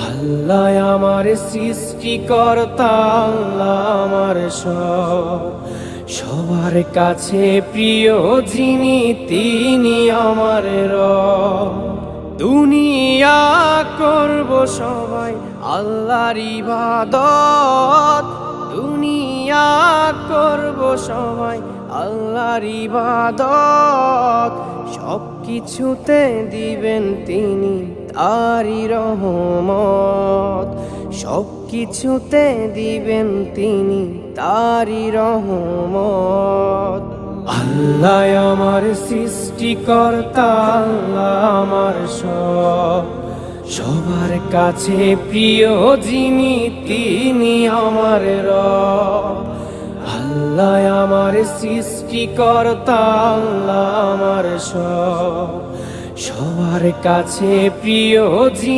আল্লাহ আমার সৃষ্টিকর্তা, আল্লাহ আমার সবার কাছে প্রিয় যিনি, তিনি আমার রব। দুনিয়া করব সবাই আল্লাহর ইবাদত, দুনিয়া করব সবাই আল্লাহর ইবাদত। সব কিছুতে দিবেন তিনি তারই রহমত, সব কিছুতে দিবেন তিনি তারই রহমত। আল্লাহ আমার সৃষ্টিকর্তা, আল্লাহ আমার সবার কাছে প্রিয় যিনি, তিনি আমার রব। আল্লাহ আমার সৃষ্টিকর্তা, আল্লাহ আমার সবার কাছে প্রিয় যিনি।